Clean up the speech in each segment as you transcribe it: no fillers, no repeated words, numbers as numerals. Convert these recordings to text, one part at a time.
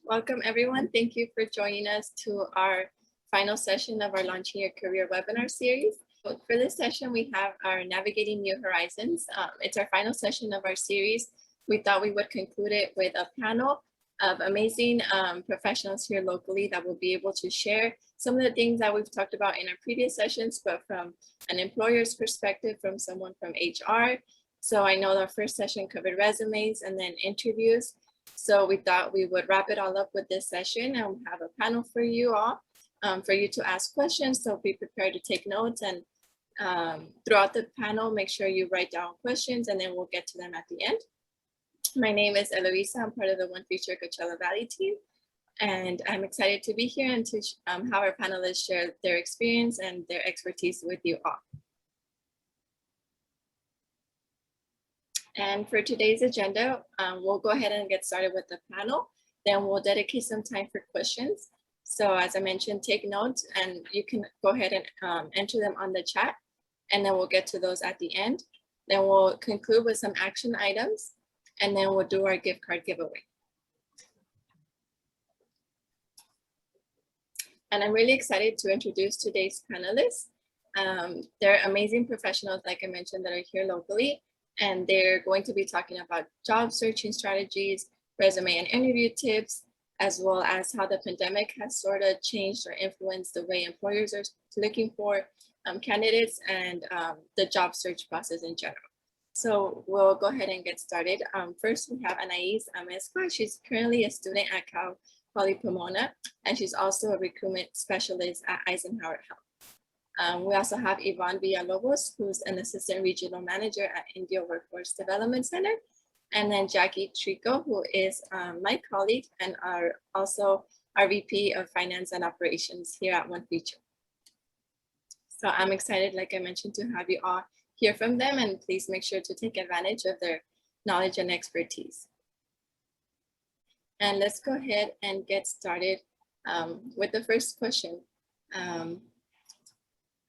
Welcome everyone. Thank you for joining us to our final session of our Launching Your Career webinar series. For this session, we have our Navigating New Horizons. It's our final session of our series. We thought we would conclude it with a panel of amazing professionals here locally that will be able to share some of the things that we've talked about in our previous sessions, but from an employer's perspective, from someone from HR. So I know our first session covered resumes and then interviews. So we thought we would wrap it all up with this session and have a panel for you all, for you to ask questions. So be prepared to take notes, and throughout the panel, make sure you write down questions and then we'll get to them at the end. My name is Eloisa. I'm part of the One Future Coachella Valley team, and I'm excited to be here and to have our panelists share their experience and their expertise with you all. And for today's agenda, we'll go ahead and get started with the panel. Then we'll dedicate some time for questions. So as I mentioned, take notes and you can go ahead and enter them on the chat, and then we'll get to those at the end. Then we'll conclude with some action items, and then we'll do our gift card giveaway. And I'm really excited to introduce today's panelists. They're amazing professionals, like I mentioned, that are here locally. And they're going to be talking about job searching strategies, resume and interview tips, as well as how the pandemic has sort of changed or influenced the way employers are looking for candidates and the job search process in general. So we'll go ahead and get started. First, we have Anais Amezcua. She's currently a student at Cal Poly Pomona, and she's also a recruitment specialist at Eisenhower Health. We also have Yvonne Villalobos, who's an assistant regional manager at Indio Workforce Development Center. And then Jackie Trico, who is my colleague and also our VP of Finance and Operations here at One Future. So I'm excited, like I mentioned, to have you all hear from them, and please make sure to take advantage of their knowledge and expertise. And let's go ahead and get started with the first question.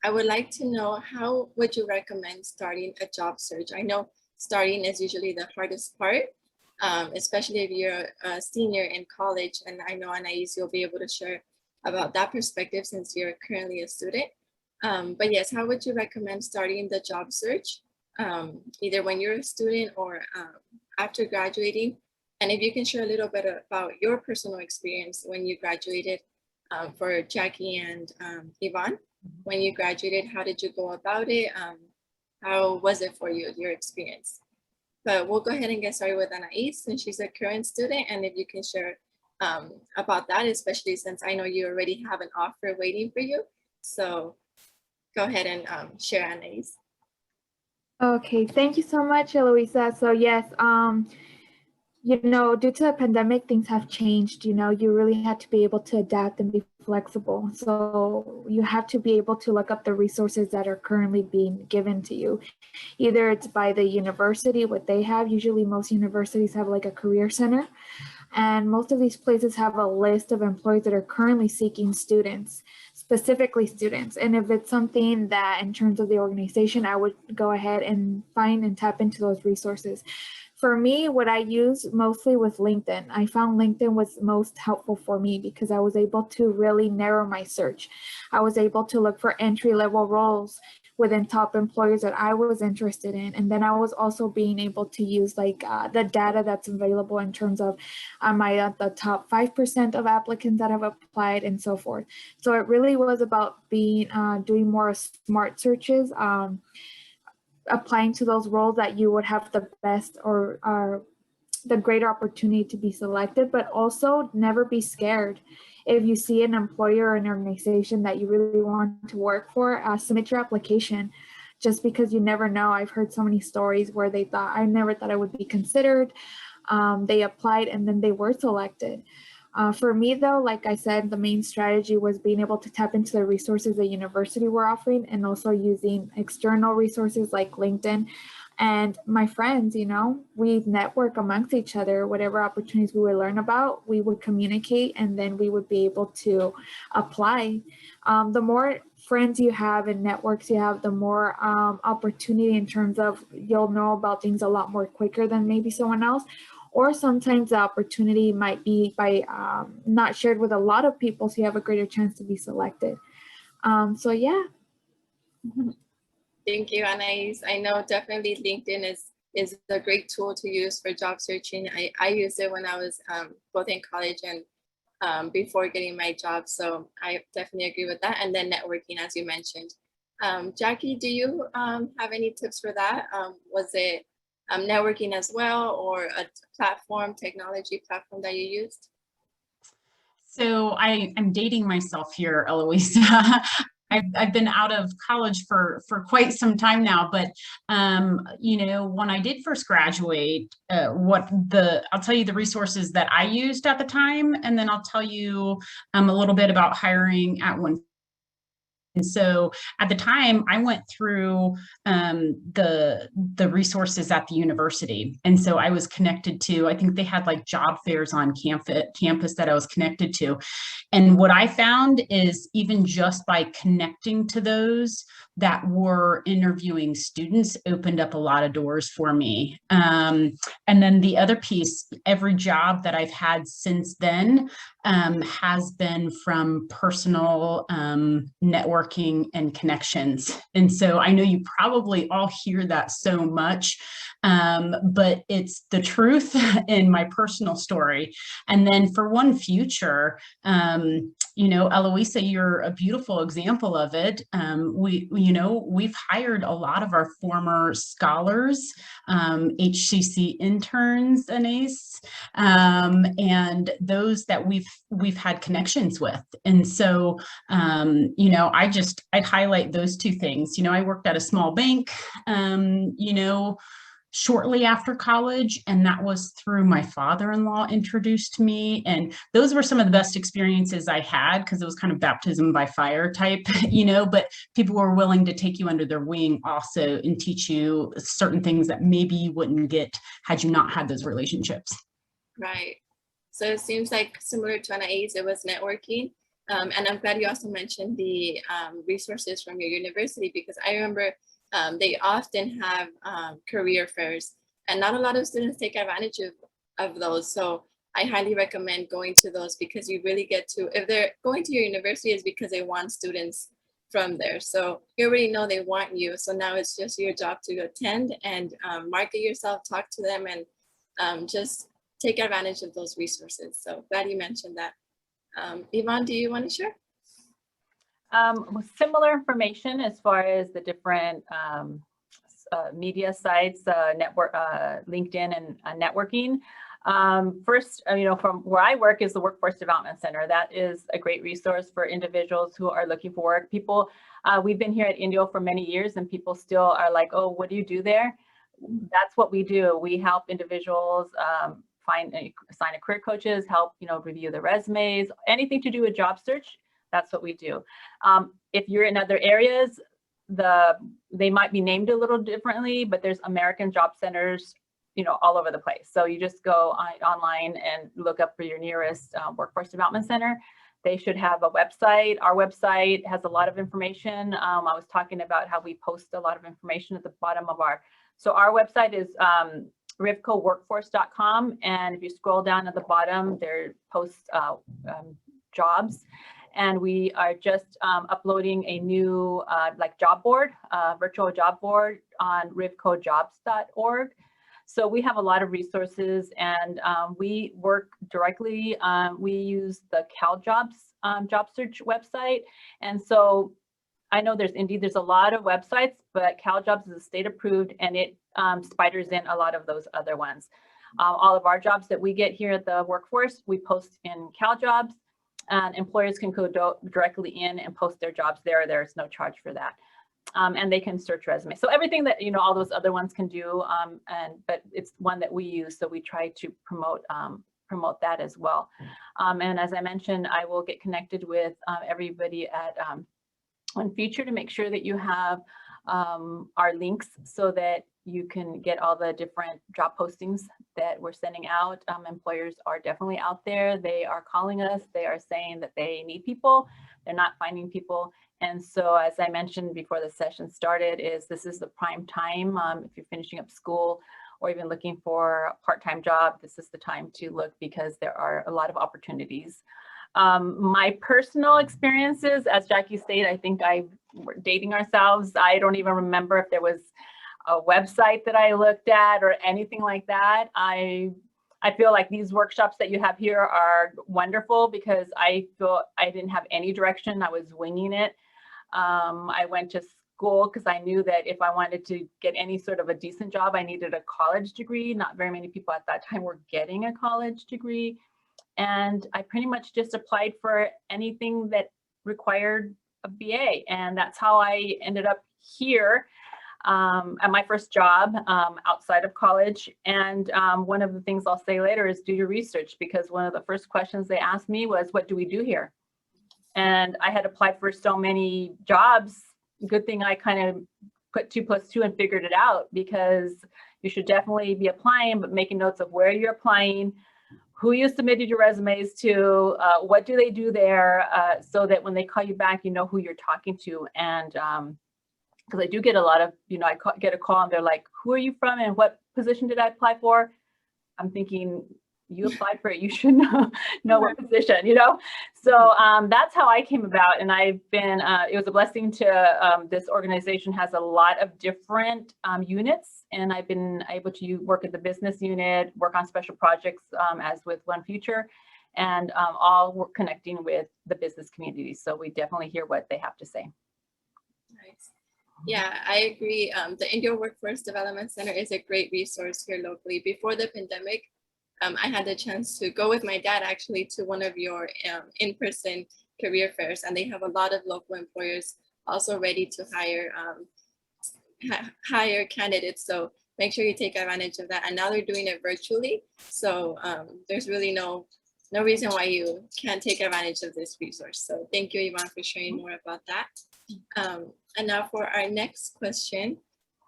I would like to know, how would you recommend starting a job search? I know starting is usually the hardest part, especially if you're a senior in college. And I know, Anais, you'll be able to share about that perspective since you're currently a student. But yes, how would you recommend starting the job search, either when you're a student or after graduating? And if you can share a little bit about your personal experience when you graduated, for Jackie and Yvonne. When you graduated, how did you go about it? How was it for you, your experience? But we'll go ahead and get started with Anais, since she's a current student, and if you can share about that, especially since I know you already have an offer waiting for you. So go ahead and share, Anais. Okay, thank you so much, Eloisa. So yes, you know, due to the pandemic, things have changed. You know, you really had to be able to adapt and be flexible. So you have to be able to look up the resources that are currently being given to you. Either it's by the university, what they have. Usually most universities have like a career center. And most of these places have a list of employers that are currently seeking students, specifically students. And if it's something that in terms of the organization, I would go ahead and find and tap into those resources. For me, what I use mostly was LinkedIn. I found LinkedIn was most helpful for me because I was able to really narrow my search. I was able to look for entry-level roles within top employers that I was interested in. And then I was also being able to use like the data that's available in terms of am I at the top 5% of applicants that have applied and so forth. So it really was about being doing more smart searches, applying to those roles that you would have the best or the greater opportunity to be selected, but also never be scared. If you see an employer or an organization that you really want to work for, submit your application, just because you never know. I've heard so many stories where they thought, I never thought I would be considered. They applied and then they were selected. For me though, like I said, the main strategy was being able to tap into the resources the university were offering and also using external resources like LinkedIn. And my friends, you know, we network amongst each other. Whatever opportunities we would learn about, we would communicate, and then we would be able to apply. The more friends you have and networks you have, the more opportunity in terms of you'll know about things a lot more quicker than maybe someone else. or sometimes the opportunity might be by not shared with a lot of people, so you have a greater chance to be selected. So yeah. Thank you, Anais. I know definitely LinkedIn is a great tool to use for job searching. I used it when I was both in college and before getting my job. So I definitely agree with that. And then networking, as you mentioned. Jackie, do you have any tips for that? Was it networking as well, or a technology platform that you used? So I'm dating myself here, Eloise. I've been out of college for quite some time now, but you know, when I did first graduate, I'll tell you the resources that I used at the time, and then I'll tell you a little bit about hiring at one. And so at the time, I went through the resources at the university. And so I was connected to, I think they had like job fairs on campus that I was connected to. And what I found is even just by connecting to those that were interviewing students opened up a lot of doors for me. And then the other piece, every job that I've had since then has been from personal networking and connections. And so I know you probably all hear that so much, but it's the truth in my personal story. And then for One Future, you know, Eloisa, you're a beautiful example of it. We've hired a lot of our former scholars, HCC interns, Anais, and those that we've had connections with. And so, you know, I'd highlight those two things. You know, I worked at a small bank, you know, shortly after college, and that was through my father-in-law introduced me. And those were some of the best experiences I had, because it was kind of baptism by fire type, you know, but people were willing to take you under their wing also and teach you certain things that maybe you wouldn't get had you not had those relationships. Right. So it seems like similar to Anais, it was networking. And I'm glad you also mentioned the resources from your university, because I remember they often have career fairs, and not a lot of students take advantage of those. So I highly recommend going to those, because you really get to, if they're going to your university, is because they want students from there. So you already know they want you. So now it's just your job to attend and market yourself, talk to them, and just take advantage of those resources. So glad you mentioned that. Yvonne, do you want to share? Similar information as far as the different media sites, network, LinkedIn and networking. First, you know, from where I work is the Workforce Development Center. That is a great resource for individuals who are looking for work. People, we've been here at Indio for many years, and people still are like, oh, what do you do there? That's what we do. We help individuals assign a career coaches, help, you know, review the resumes, anything to do with job search. That's what we do. If you're in other areas, they might be named a little differently, but there's American job centers, you know, all over the place. So you just go online and look up for your nearest workforce development center. They should have a website. Our website has a lot of information. I was talking about how we post a lot of information at the bottom of so our website is rivcoworkforce.com. And if you scroll down at the bottom, there posts jobs. And we are just uploading a new job board, virtual job board on rivcojobs.org. So we have a lot of resources, and we work directly. We use the CalJobs job search website. And so I know there's a lot of websites, but CalJobs is state approved, and it spiders in a lot of those other ones. All of our jobs that we get here at the workforce, we post in CalJobs. And employers can go directly in and post their jobs there. There's no charge for that. And they can search resumes. So everything that, you know, all those other ones can do, but it's one that we use. So we try to promote that as well. And as I mentioned, I will get connected with everybody at One Future to make sure that you have our links so that you can get all the different job postings that we're sending out. Employers are definitely out there. They are calling us. They are saying that they need people. They're not finding people. And so, as I mentioned before the session started, this is the prime time if you're finishing up school or even looking for a part-time job, this is the time to look because there are a lot of opportunities. My personal experiences, as Jackie stated, I think we're dating ourselves. I don't even remember if there was a website that I looked at or anything like that. I feel like these workshops that you have here are wonderful because I feel I didn't have any direction. I was winging it. I went to school because I knew that if I wanted to get any sort of a decent job, I needed a college degree. Not very many people at that time were getting a college degree. And I pretty much just applied for anything that required a BA. And that's how I ended up here at my first job outside of college. And one of the things I'll say later is do your research, because one of the first questions they asked me was, what do we do here? And I had applied for so many jobs. Good thing I kind of put 2 + 2 and figured it out, because you should definitely be applying, but making notes of where you're applying, who you submitted your resumes to, what do they do there, so that when they call you back, you know who you're talking to. And because I do get a lot of, I get a call and they're like, who are you from and what position did I apply for? I'm thinking, you applied for it, you should know what position, So that's how I came about. And I've been, it was a blessing to, this organization has a lot of different units, and I've been able to work at the business unit, work on special projects as with One Future, and all work connecting with the business community. So we definitely hear what they have to say. Nice. Yeah, I agree. The India Workforce Development Center is a great resource here locally. Before the pandemic, I had the chance to go with my dad actually to one of your in-person career fairs, and they have a lot of local employers also ready to hire candidates. So make sure you take advantage of that. And now they're doing it virtually. So there's really no reason why you can't take advantage of this resource. So thank you, Yvonne, for sharing more about that. And now for our next question.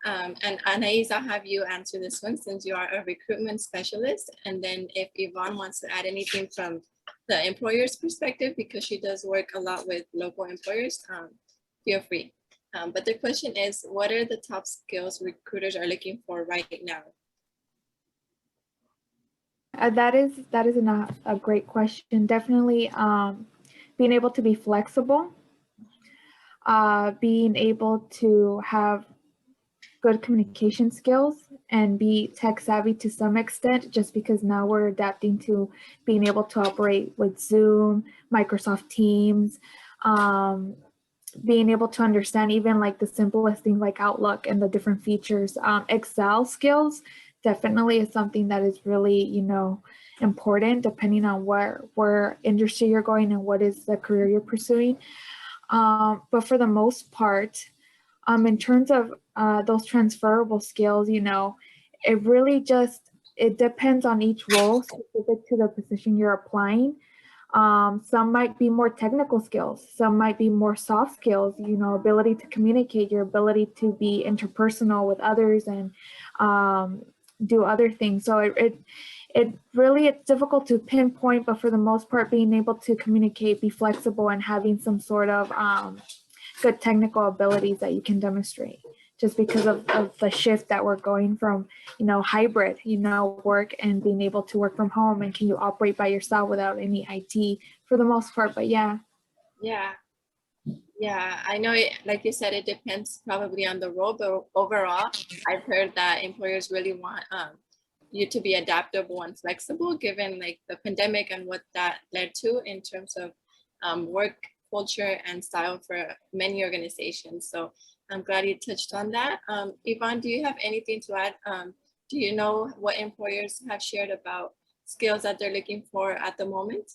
And Anais, I'll have you answer this one since you are a recruitment specialist. And then if Yvonne wants to add anything from the employer's perspective, because she does work a lot with local employers, feel free. But the question is, what are the top skills recruiters are looking for right now? That is a great question. Definitely being able to be flexible, being able to have good communication skills and be tech savvy to some extent, just because now we're adapting to being able to operate with Zoom, Microsoft Teams, being able to understand even like the simplest things like Outlook and the different features. Excel skills definitely is something that is really, important depending on where industry you're going and what is the career you're pursuing. But for the most part, in terms of those transferable skills, it really it depends on each role specific to the position you're applying. Some might be more technical skills, some might be more soft skills, ability to communicate, your ability to be interpersonal with others and do other things. So it really, it's difficult to pinpoint, but for the most part, being able to communicate, be flexible, and having some sort of good technical abilities that you can demonstrate, just because of the shift that we're going from, hybrid, work, and being able to work from home, and can you operate by yourself without any IT for the most part. But yeah, I know it, like you said, it depends probably on the role, but overall I've heard that employers really want you to be adaptable and flexible, given like the pandemic and what that led to in terms of work culture and style for many organizations. So I'm glad you touched on that. Yvonne, do you have anything to add? Do you know what employers have shared about skills that they're looking for at the moment?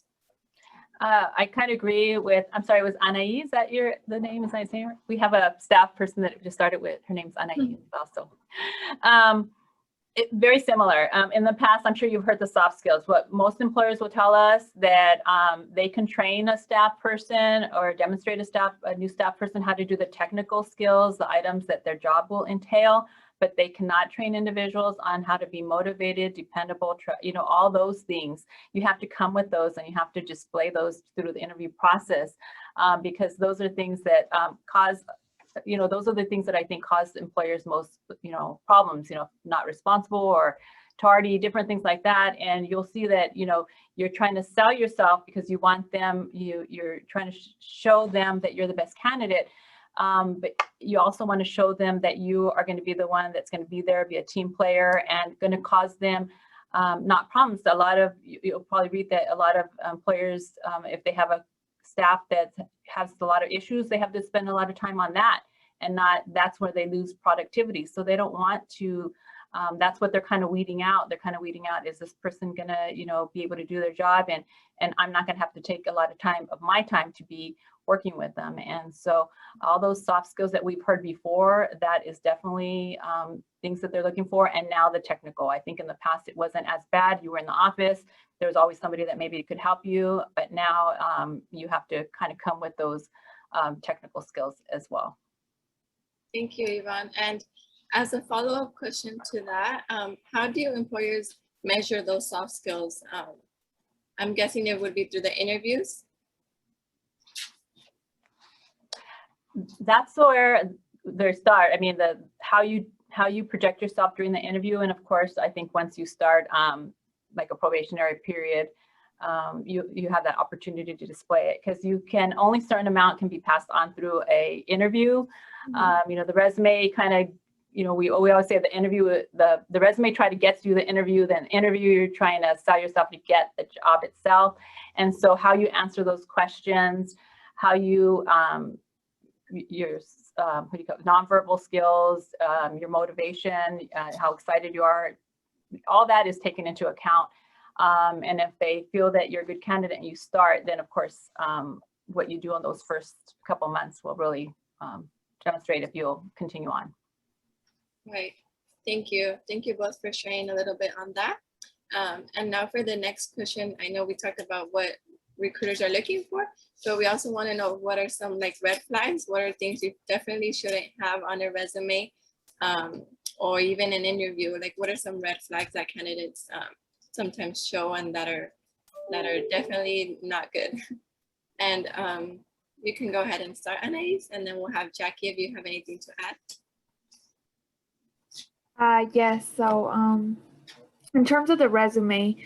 I kind of agree with, I'm sorry, was Anais, is that the name? Is that saying? We have a staff person that just started with, her name's Anais also. Very similar. In the past, I'm sure you've heard the soft skills. What most employers will tell us that they can train a staff person or demonstrate a new staff person how to do the technical skills, the items that their job will entail, but they cannot train individuals on how to be motivated, dependable, all those things. You have to come with those, and you have to display those through the interview process, because those are things that cause you know, those are the things that I think cause employers most, you know, problems, you know, not responsible or tardy, different things like that. And you'll see that, you know, you're trying to sell yourself because you want them, you're trying to show them that you're the best candidate. But you also want to show them that you are going to be the one that's going to be there, be a team player, and going to cause them not problems. A lot of, you'll probably read that a lot of employers, if they have a staff that has a lot of issues, they have to spend a lot of time on that, and that's where they lose productivity. So they don't want to, that's what they're kind of weeding out. They're kind of weeding out, is this person gonna, you know, be able to do their job, and I'm not gonna have to take a lot of time of my time to be working with them. And so all those soft skills that we've heard before, that is definitely things that they're looking for. And now the technical, I think in the past it wasn't as bad. You were in the office, there was always somebody that maybe could help you, but now you have to kind of come with those technical skills as well. Thank you, Yvonne. And as a follow-up question to that, how do employers measure those soft skills? I'm guessing it would be through the interviews. That's where they start. I mean, how you project yourself during the interview, and of course, I think once you start like a probationary period, you have that opportunity to display it, because you can only certain amount can be passed on through a interview. Mm-hmm. You know, the resume kind of, you know, we always say the interview, the resume try to get you the interview, then interview, you're trying to sell yourself to get the job itself. And so how you answer those questions, how you your what do you call it, nonverbal skills, your motivation, how excited you are, all that is taken into account. And if they feel that you're a good candidate and you start, then of course what you do in those first couple months will really demonstrate if you'll continue on. Right. Thank you. Thank you both for sharing a little bit on that. And now for the next question, I know we talked about what recruiters are looking for, but we also want to know what are some like red flags, what are things you definitely shouldn't have on a resume, or even an interview, like what are some red flags that candidates sometimes show and that are definitely not good. And you can go ahead and start, Anais, and then we'll have Jackie if you have anything to add. Yes, so in terms of the resume,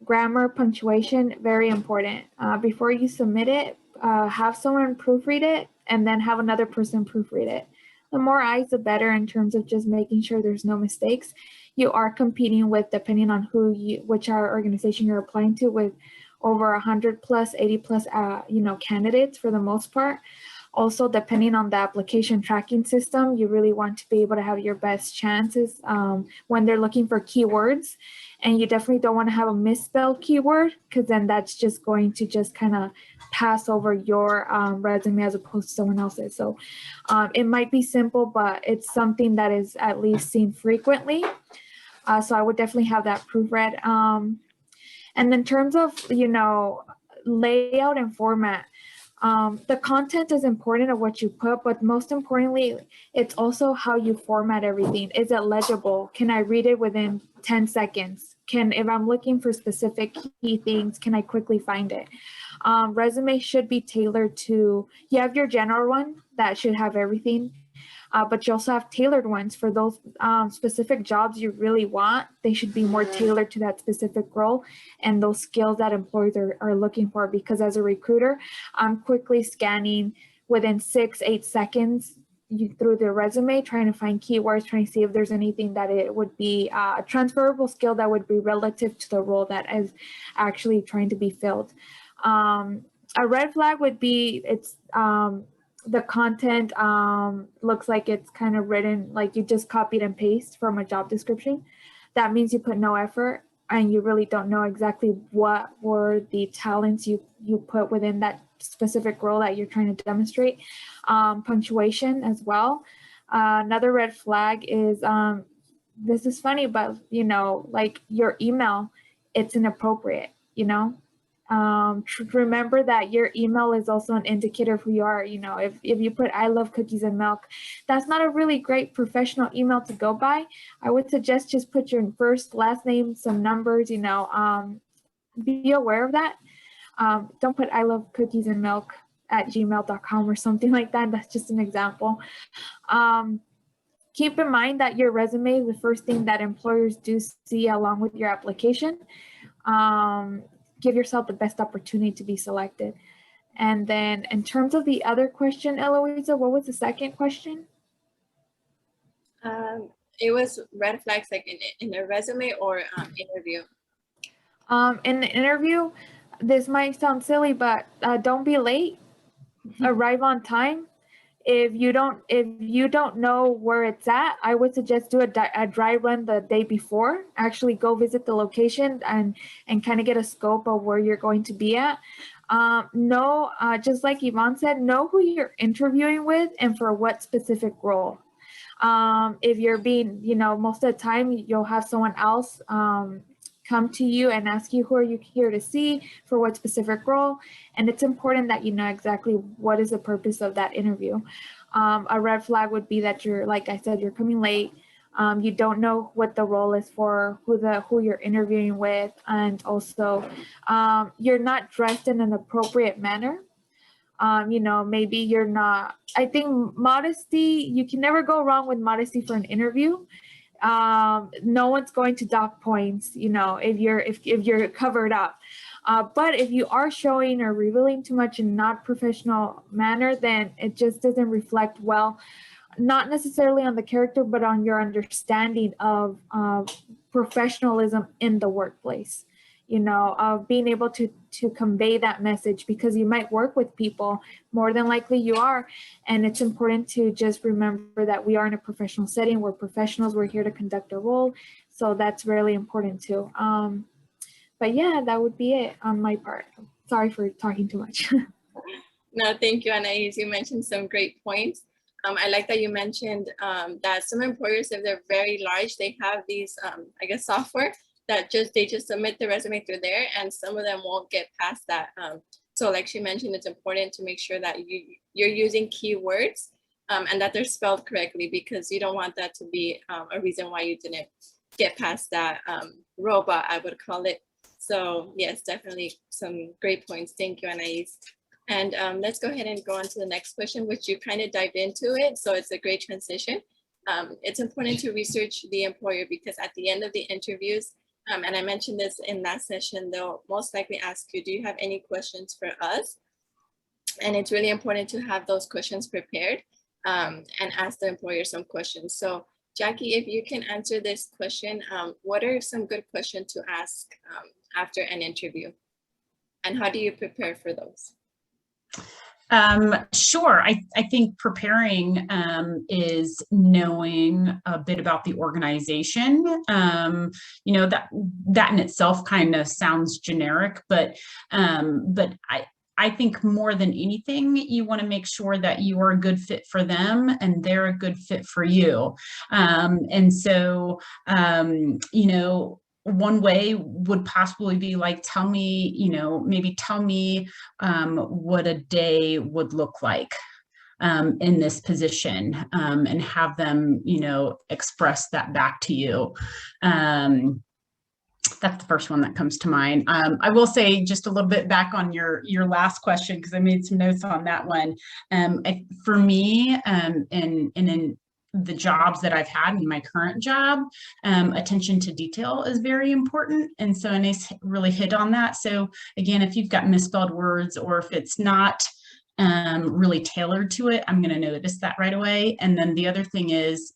grammar, punctuation, very important. Before you submit it, have someone proofread it and then have another person proofread it. The more eyes, the better in terms of just making sure there's no mistakes. You are competing with, depending on which organization you're applying to, with over 100 plus, 80 plus, candidates for the most part. Also, depending on the application tracking system, you really want to be able to have your best chances when they're looking for keywords. And you definitely don't want to have a misspelled keyword, because then that's just going to just kind of pass over your resume as opposed to someone else's. So it might be simple, but it's something that is at least seen frequently. So I would definitely have that proofread. And in terms of, layout and format, the content is important of what you put, but most importantly, it's also how you format everything. Is it legible? Can I read it within 10 seconds? If I'm looking for specific key things, can I quickly find it? Resume should be tailored to, you have your general one that should have everything, but you also have tailored ones for those specific jobs you really want. They should be more tailored to that specific role and those skills that employers are looking for. Because as a recruiter, I'm quickly scanning within 6-8 seconds through the resume, trying to find keywords, trying to see if there's anything that it would be a transferable skill that would be relative to the role that is actually trying to be filled. A red flag would be the content looks like it's kind of written like you just copied and paste from a job description. That means you put no effort and you really don't know exactly what were the talents you put within that specific role that you're trying to demonstrate. Punctuation as well. Another red flag is, this is funny, but like your email, it's inappropriate, remember that your email is also an indicator of who you are. If you put "I love cookies and milk," that's not a really great professional email to go by. I would suggest just put your first, last name, some numbers, be aware of that. Don't put "I love cookies and milk." gmail.com or something like that. That's just an example. Keep in mind that your resume is the first thing that employers do see along with your application. Give yourself the best opportunity to be selected. And then in terms of the other question, Eloisa, what was the second question? It was red flags like in a resume or interview. In the interview, this might sound silly, but don't be late. Arrive on time. If you don't know where it's at, I would suggest do a dry run the day before. Actually go visit the location and kind of get a scope of where you're going to be at. Just like Yvonne said, know who you're interviewing with and for what specific role. If you're being, most of the time you'll have someone else come to you and ask you who are you here to see for what specific role, and it's important that you know exactly what is the purpose of that interview. A red flag would be that you're, like I said, you're coming late. You don't know what the role is for, who you're interviewing with, and also you're not dressed in an appropriate manner. Maybe you're not. I think modesty, you can never go wrong with modesty for an interview. No one's going to dock points, if you're covered up. But if you are showing or revealing too much in not professional manner, then it just doesn't reflect well, not necessarily on the character, but on your understanding of professionalism in the workplace. Of being able to convey that message, because you might work with people, more than likely you are, and it's important to just remember that we are in a professional setting. We're professionals. We're here to conduct a role, so that's really important too. But yeah, that would be it on my part. Sorry for talking too much. No, thank you, Anais. You mentioned some great points. I like that you mentioned that some employers, if they're very large, they have these, software that they just submit the resume through there, and some of them won't get past that. So like she mentioned, it's important to make sure that you're using keywords and that they're spelled correctly, because you don't want that to be a reason why you didn't get past that robot, I would call it. So yes, definitely some great points. Thank you, Anais. And let's go ahead and go on to the next question, which you kind of dived into it. So it's a great transition. It's important to research the employer, because at the end of the interviews, and I mentioned this in that session, they'll most likely ask you, do you have any questions for us? And it's really important to have those questions prepared and ask the employer some questions. So Jackie, if you can answer this question, what are some good questions to ask after an interview? And how do you prepare for those? Sure. I think preparing is knowing a bit about the organization. That in itself kind of sounds generic, but I think more than anything, you want to make sure that you are a good fit for them and they're a good fit for you. And so, one way would possibly be like, tell me what a day would look like in this position, and have them, express that back to you. That's the first one that comes to mind. I will say just a little bit back on your last question, because I made some notes on that one. For me, in the jobs that I've had in my current job, attention to detail is very important. And so Anais really hit on that. So again, if you've got misspelled words, or if it's not really tailored to it, I'm going to notice that right away. And then the other thing is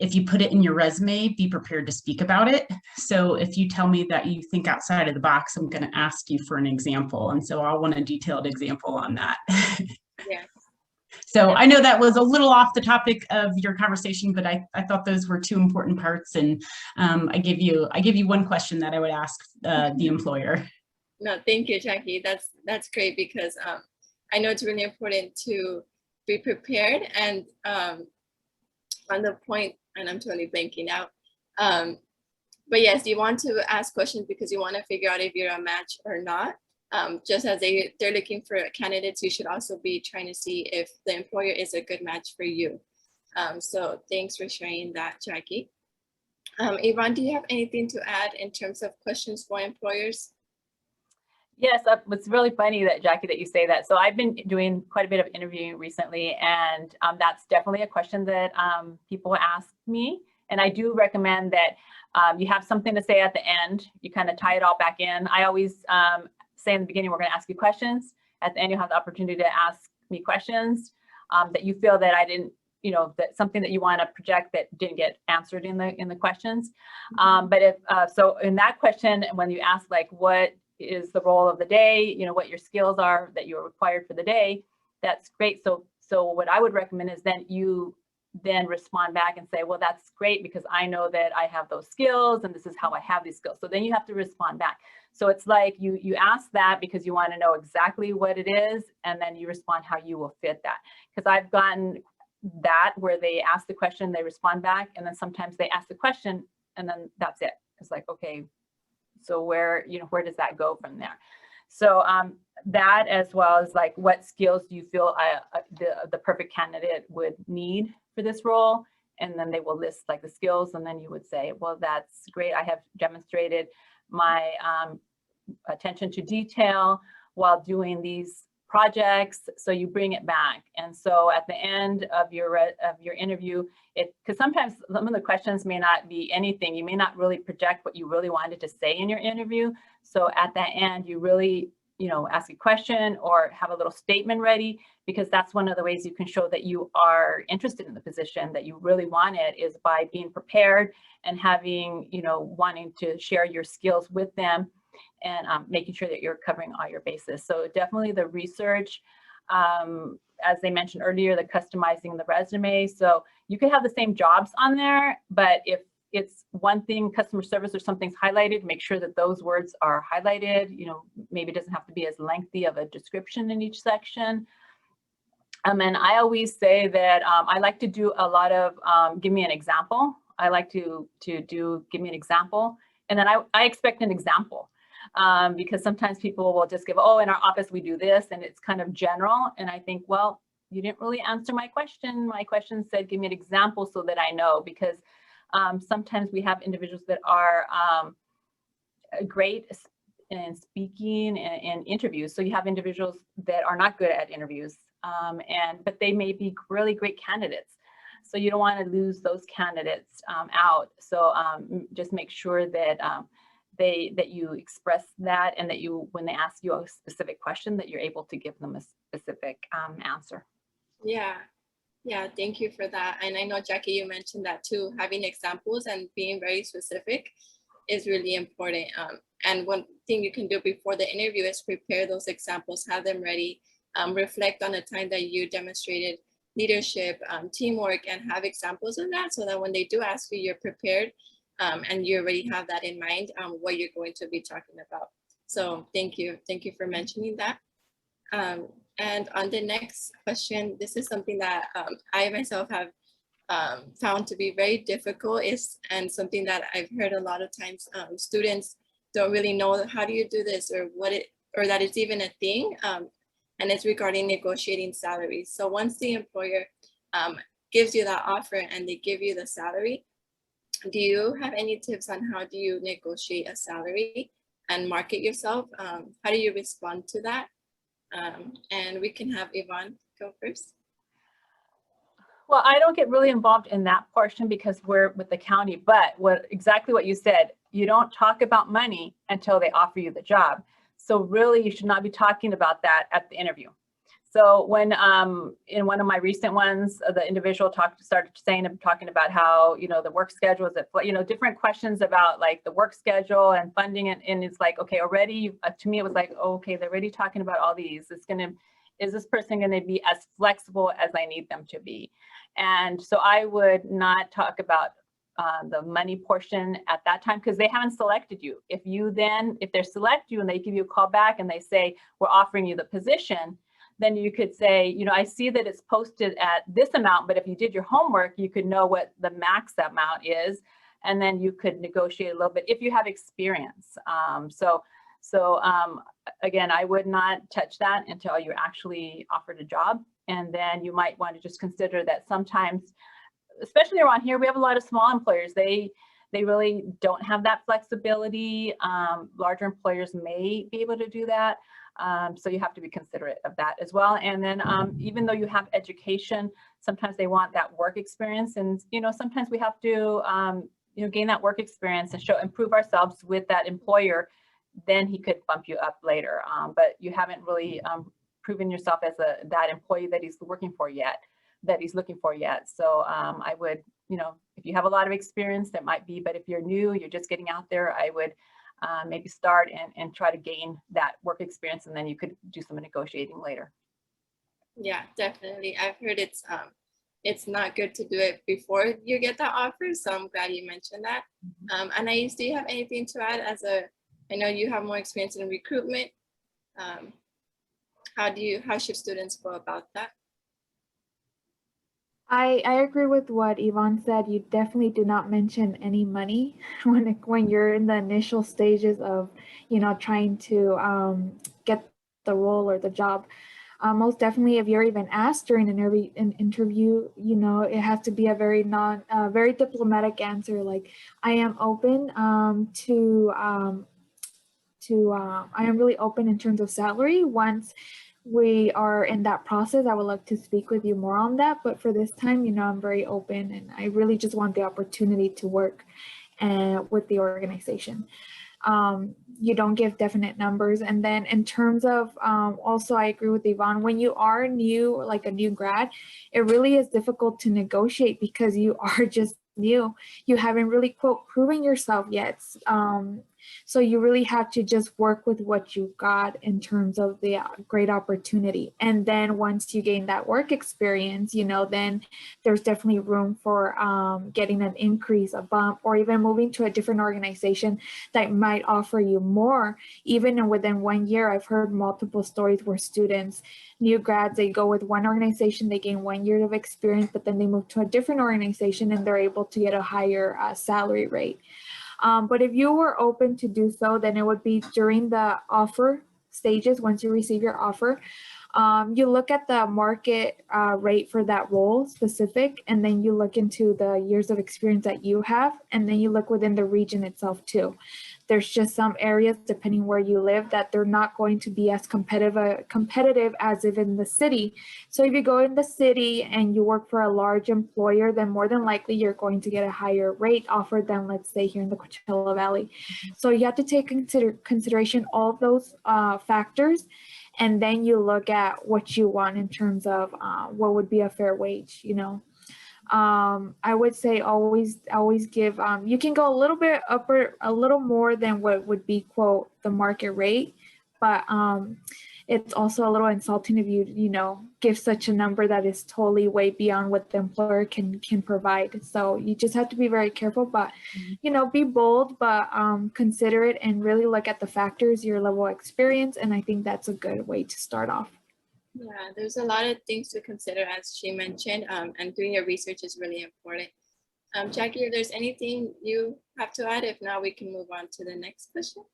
if you put it in your resume, be prepared to speak about it. So if you tell me that you think outside of the box, I'm going to ask you for an example. And so I'll want a detailed example on that. Yeah. So I know that was a little off the topic of your conversation, but I thought those were two important parts. And I give you one question that I would ask the employer. No, thank you, Jackie. That's great, because I know it's really important to be prepared and on the point, and I'm totally blanking out. But yes, you want to ask questions because you want to figure out if you're a match or not. Just as they're looking for candidates, you should also be trying to see if the employer is a good match for you. So thanks for sharing that, Jackie. Yvonne, do you have anything to add in terms of questions for employers? Yes, it's really funny that, Jackie, that you say that. So I've been doing quite a bit of interviewing recently, and that's definitely a question that people ask me. And I do recommend that you have something to say at the end. You kind of tie it all back in. I always say in the beginning, we're going to ask you questions. At the end, you have the opportunity to ask me questions that you feel that I didn't, that something that you want to project that didn't get answered in the questions. But if so, in that question, when you ask like, what is the role of the day, what your skills are that you're required for the day, that's great. So what I would recommend is then you then respond back and say, well, that's great because I know that I have those skills and this is how I have these skills. So then you have to respond back. So it's like you ask that because you want to know exactly what it is, and then you respond how you will fit that. Because I've gotten that where they ask the question, they respond back, and then sometimes they ask the question and then that's it. It's like, okay, so where does that go from there? So that, as well as like, what skills do you feel the perfect candidate would need for this role? And then they will list like the skills, and then you would say, well, that's great. I have demonstrated my attention to detail while doing these projects. So you bring it back. And so at the end of your interview, because sometimes some of the questions may not be anything, you may not really project what you really wanted to say in your interview. So at that end, you really, ask a question or have a little statement ready, because that's one of the ways you can show that you are interested in the position, that you really want it, is by being prepared and having, wanting to share your skills with them, and making sure that you're covering all your bases. So definitely the research, as they mentioned earlier, the customizing the resume. So you could have the same jobs on there, but if it's one thing, customer service or something's highlighted, make sure that those words are highlighted. Maybe it doesn't have to be as lengthy of a description in each section. And I always say that I like to do a lot of give me an example. I like to do give me an example. And then I expect an example. Because sometimes people will just give, oh, in our office we do this, and it's kind of general. And I think, well, you didn't really answer my question. My question said, give me an example so that I know, because sometimes we have individuals that are great in speaking and interviews. So you have individuals that are not good at interviews, but they may be really great candidates. So you don't want to lose those candidates out. So just make sure that that you express that, and that when they ask you a specific question, that you're able to give them a specific answer. Yeah, thank you for that. And I know, Jackie, you mentioned that too, having examples and being very specific is really important. And one thing you can do before the interview is prepare those examples, have them ready, reflect on the time that you demonstrated leadership, teamwork, and have examples of that, so that when they do ask you, you're prepared. And you already have that in mind, what you're going to be talking about. So thank you for mentioning that. And on the next question, this is something that I myself have found to be very difficult, and something that I've heard a lot of times students don't really know how do you do this, or or that it's even a thing, and it's regarding negotiating salaries. So once the employer gives you that offer and they give you the salary, do you have any tips on how do you negotiate a salary and market yourself? How do you respond to that? And we can have Yvonne go first. Well, I don't get really involved in that portion because we're with the county, but exactly what you said, you don't talk about money until they offer you the job. So really, you should not be talking about that at the interview. So when in one of my recent ones, the individual started talking about how, the work schedule is, different questions about like the work schedule and funding, and it's like, okay, already to me it was like, oh, okay, they're already talking about all these. Is this person going to be as flexible as I need them to be? And so I would not talk about the money portion at that time, because they haven't selected you. If they select you and they give you a call back and they say, we're offering you the position, then you could say, I see that it's posted at this amount, but if you did your homework, you could know what the max amount is, and then you could negotiate a little bit if you have experience. Again, I would not touch that until you're actually offered a job. And then you might want to just consider that sometimes, especially around here, we have a lot of small employers. They they really don't have that flexibility. Larger employers may be able to do that. So you have to be considerate of that as well. And then even though you have education, sometimes they want that work experience. And, sometimes we have to, gain that work experience and improve ourselves with that employer. Then he could bump you up later. But you haven't really proven yourself as that employee that he's looking for yet. So I would, if you have a lot of experience, that might be, but if you're new, you're just getting out there, I would maybe start and try to gain that work experience, and then you could do some negotiating later. Yeah, definitely. I've heard it's not good to do it before you get that offer. So I'm glad you mentioned that. Anais, do you have anything to add I know you have more experience in recruitment. How should students go about that? I agree with what Yvonne said. You definitely do not mention any money when you're in the initial stages of, trying to get the role or the job. Most definitely, if you're even asked during an interview, it has to be a very very diplomatic answer, like I am open I am really open in terms of salary. Once we are in that process, I would like to speak with you more on that. But for this time, I'm very open, and I really just want the opportunity to work with the organization. You don't give definite numbers. And then in terms of, also, I agree with Yvonne, when you are new, like a new grad, it really is difficult to negotiate because you are just new. You haven't really, quote, proven yourself yet. So you really have to just work with what you got in terms of the great opportunity. And then once you gain that work experience, then there's definitely room for getting an increase, a bump, or even moving to a different organization that might offer you more. Even within 1 year, I've heard multiple stories where students, new grads, they go with one organization, they gain 1 year of experience, but then they move to a different organization and they're able to get a higher salary rate. But if you were open to do so, then it would be during the offer stages. Once you receive your offer, you look at the market rate for that role specific, and then you look into the years of experience that you have, and then you look within the region itself too. There's just some areas, depending where you live, that they're not going to be as competitive as if in the city. So if you go in the city and you work for a large employer, then more than likely you're going to get a higher rate offered than, let's say, here in the Coachella Valley. So you have to take consideration all of those factors, and then you look at what you want in terms of what would be a fair wage, I would say always give, you can go a little bit up or a little more than what would be, quote, the market rate, but it's also a little insulting if you give such a number that is totally way beyond what the employer can provide. So you just have to be very careful, but be bold, but consider it and really look at the factors, your level of experience, and I think that's a good way to start off. Yeah, there's a lot of things to consider, as she mentioned, and doing your research is really important. Jackie, if there's anything you have to add, if not, we can move on to the next question.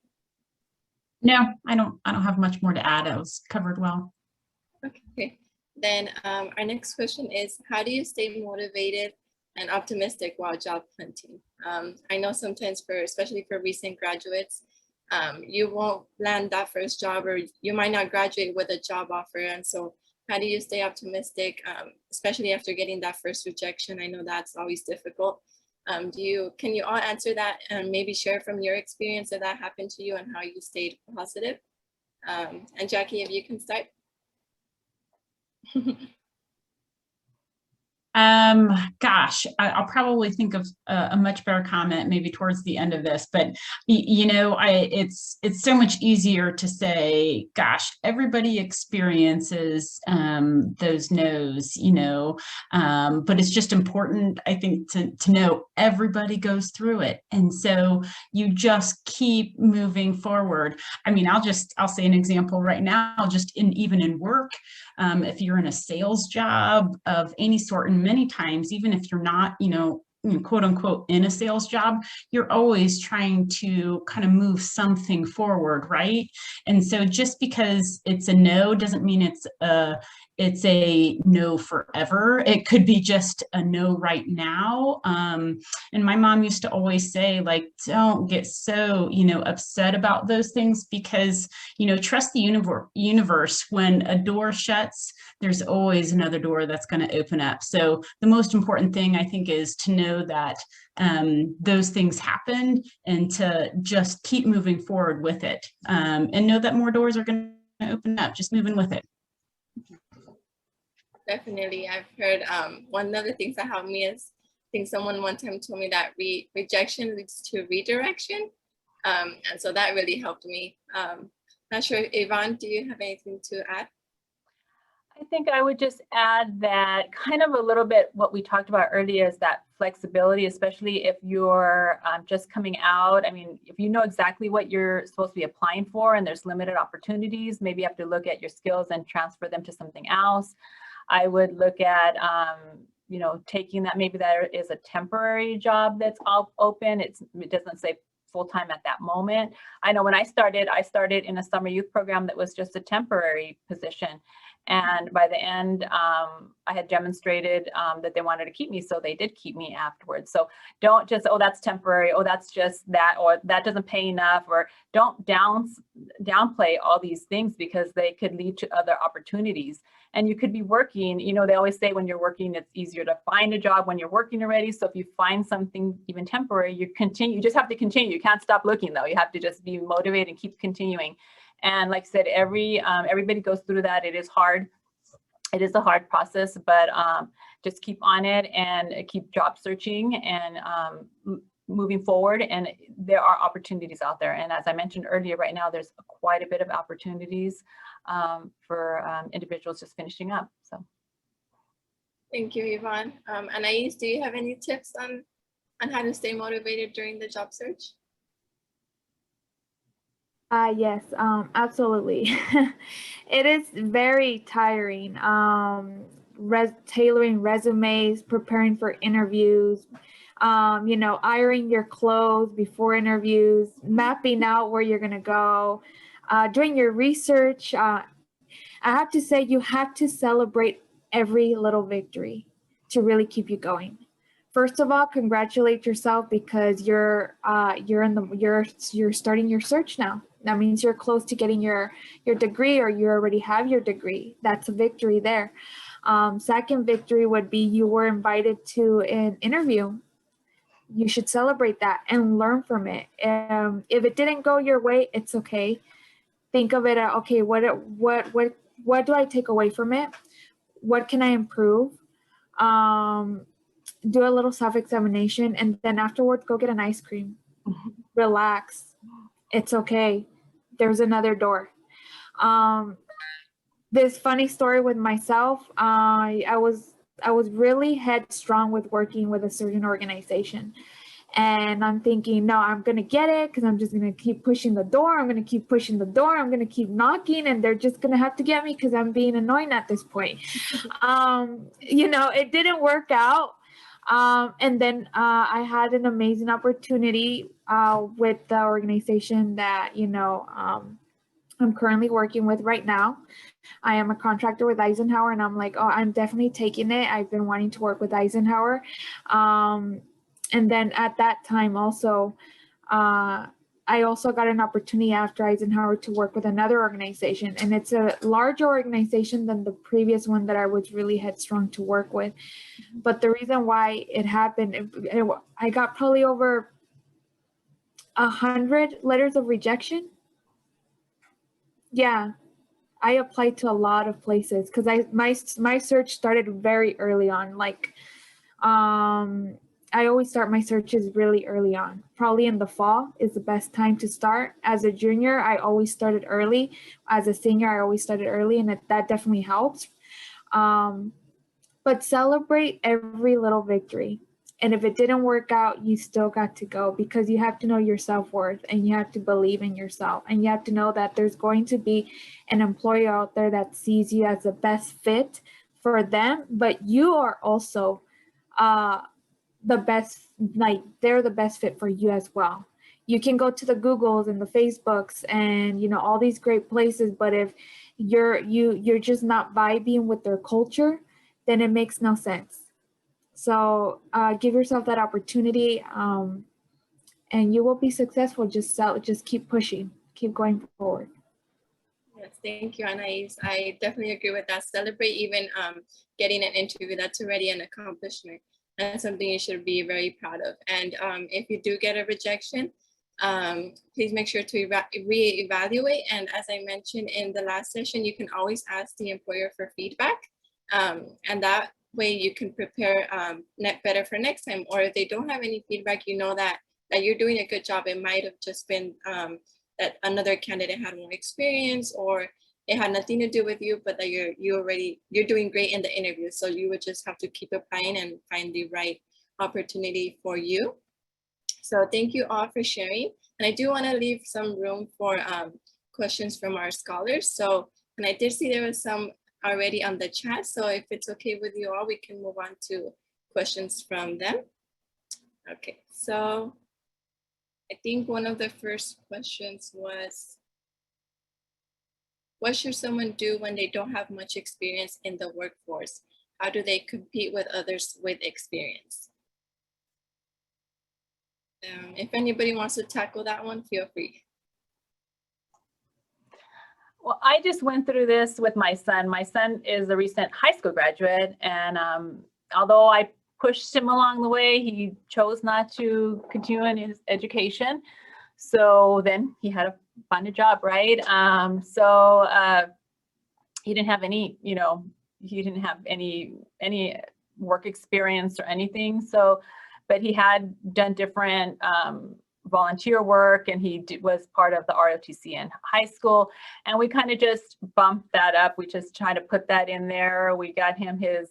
No, I don't have much more to add. It was covered well. Okay, then our next question is, how do you stay motivated and optimistic while job hunting? I know sometimes especially for recent graduates, you won't land that first job, or you might not graduate with a job offer. And so how do you stay optimistic, especially after getting that first rejection? I know that's always difficult. Can you all answer that and maybe share from your experience if that happened to you and how you stayed positive? And Jackie, if you can start. Gosh, I'll probably think of a much better comment maybe towards the end of this, but it's so much easier to say, gosh, everybody experiences those no's, but it's just important, I think, to know everybody goes through it. And so you just keep moving forward. I mean, I'll say an example right now, even in work, if you're in a sales job of any sort, and many times, even if you're not, quote unquote, in a sales job, you're always trying to kind of move something forward, right? And so just because it's a no doesn't mean it's it's a no forever. It could be just a no right now. And my mom used to always say, like, don't get so, upset about those things, because, trust the universe. When a door shuts, there's always another door that's going to open up. So the most important thing, I think, is to know that those things happen, and to just keep moving forward with it, and know that more doors are going to open up. Just moving with it. Definitely. I've heard one of the things that helped me is, I think someone one time told me that rejection leads to redirection. And so that really helped me. Not sure, Yvonne, do you have anything to add? I think I would just add that kind of a little bit what we talked about earlier is that flexibility, especially if you're just coming out. I mean, if you know exactly what you're supposed to be applying for and there's limited opportunities, maybe you have to look at your skills and transfer them to something else. I would look at, taking that, maybe there is a temporary job that's open. It doesn't say full-time at that moment. I know when I started in a summer youth program that was just a temporary position. And by the end, I had demonstrated that they wanted to keep me, so they did keep me afterwards. So don't just, oh, that's temporary, oh, that's just that, or that doesn't pay enough, or don't downplay all these things, because they could lead to other opportunities. And you could be working, they always say when you're working, it's easier to find a job when you're working already. So if you find something even temporary, you just have to continue. You can't stop looking though. You have to just be motivated and keep continuing. And like I said, everybody goes through that. It is hard. It is a hard process, but just keep on it and keep job searching and moving forward. And there are opportunities out there. And as I mentioned earlier, right now, there's quite a bit of opportunities for individuals just finishing up. So. Thank you, Yvonne. Anais, do you have any tips on how to stay motivated during the job search? Yes, absolutely. It is very tiring. Tailoring resumes, preparing for interviews, ironing your clothes before interviews, mapping out where you're gonna go, doing your research. I have to say, you have to celebrate every little victory to really keep you going. First of all, congratulate yourself, because you're starting your search now. That means you're close to getting your degree, or you already have your degree. That's a victory there. Second victory would be you were invited to an interview. You should celebrate that and learn from it. If it didn't go your way, it's okay. Think of it, okay, what do I take away from it? What can I improve? Do a little self-examination, and then afterwards go get an ice cream. Relax. It's okay. There's another door. This funny story with myself, I was really headstrong with working with a certain organization. And I'm thinking, no, I'm going to get it, because I'm just going to keep pushing the door. I'm going to keep pushing the door. I'm going to keep knocking, and they're just going to have to get me because I'm being annoying at this point. It didn't work out. And then I had an amazing opportunity with the organization that, I'm currently working with right now. I am a contractor with Eisenhower, and I'm like, oh, I'm definitely taking it. I've been wanting to work with Eisenhower. And then at that time also, I also got an opportunity after Eisenhower to work with another organization, and it's a larger organization than the previous one that I was really headstrong to work with. But the reason why it happened, I got probably over 100 letters of rejection. Yeah, I applied to a lot of places because my search started very early on. Like, I always start my searches really early on. Probably in the fall is the best time to start. As a junior, I always started early. As a senior, I always started early, and that definitely helps. But celebrate every little victory. And if it didn't work out, you still got to go, because you have to know your self-worth, and you have to believe in yourself, and you have to know that there's going to be an employer out there that sees you as the best fit for them, but you are also the best, like they're the best fit for you as well. you can go to the Googles and the Facebooks and, you know, all these great places, but if you're just not vibing with their culture, then it makes no sense. So give yourself that opportunity, and you will be successful. Just keep pushing, keep going forward. Yes, thank you, Anais. I definitely agree with that. Celebrate even getting an interview. That's already an accomplishment and something you should be very proud of. And if you do get a rejection, please make sure to reevaluate. And as I mentioned in the last session, you can always ask the employer for feedback. And that way you can prepare better for next time. Or if they don't have any feedback, you know that you're doing a good job. It might have just been that another candidate had more experience, or it had nothing to do with you, but that you're doing great in the interview. So you would just have to keep applying and find the right opportunity for you. So thank you all for sharing. And I do want to leave some room for questions from our scholars. So, and I did see there was some already on the chat. So if it's okay with you all, we can move on to questions from them. Okay, so I think one of the first questions was, what should someone do when they don't have much experience in the workforce? How do they compete with others with experience? If anybody wants to tackle that one, feel free. Well, I just went through this with my son. My son is a recent high school graduate, and although I pushed him along the way, he chose not to continue in his education. So then he had to find a job, right? He didn't have any, he didn't have any work experience or anything. So, but he had done different volunteer work, and he was part of the ROTC in high school. And we kind of just bumped that up. We just tried to put that in there. We got him his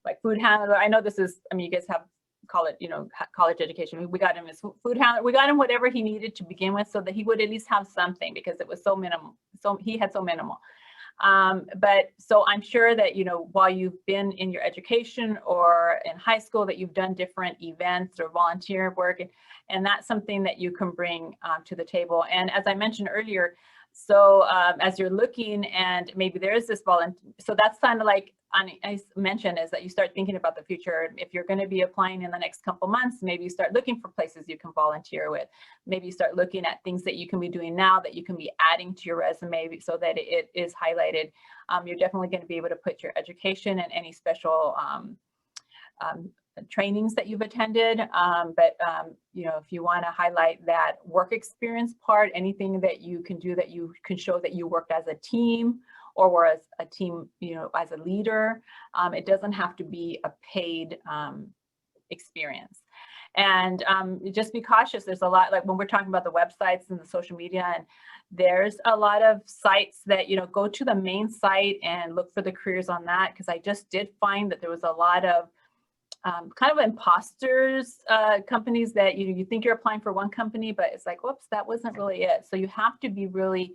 like food handler. I know this is, I mean, you guys have college, college education. We got him his food handler. We got him whatever he needed to begin with, so that he would at least have something, because it was so minimal. So he had so minimal. But so I'm sure that, while you've been in your education or in high school, that you've done different events or volunteer work, and that's something that you can bring to the table. And as I mentioned earlier, so as you're looking, and maybe there is this volunteer, so that's kind of like I mentioned, is that you start thinking about the future. If you're going to be applying in the next couple months, maybe you start looking for places you can volunteer with. Maybe you start looking at things that you can be doing now that you can be adding to your resume so that it is highlighted. You're definitely going to be able to put your education and any special trainings that you've attended. If you want to highlight that work experience part, anything that you can do that you can show that you worked as a team, or were as a team, as a leader. It doesn't have to be a paid experience. And just be cautious. There's a lot, like when we're talking about the websites and the social media, and there's a lot of sites that, go to the main site and look for the careers on that. Because I just did find that there was a lot of kind of imposters, companies that you think you're applying for one company, but it's like, whoops, that wasn't really it. So you have to be really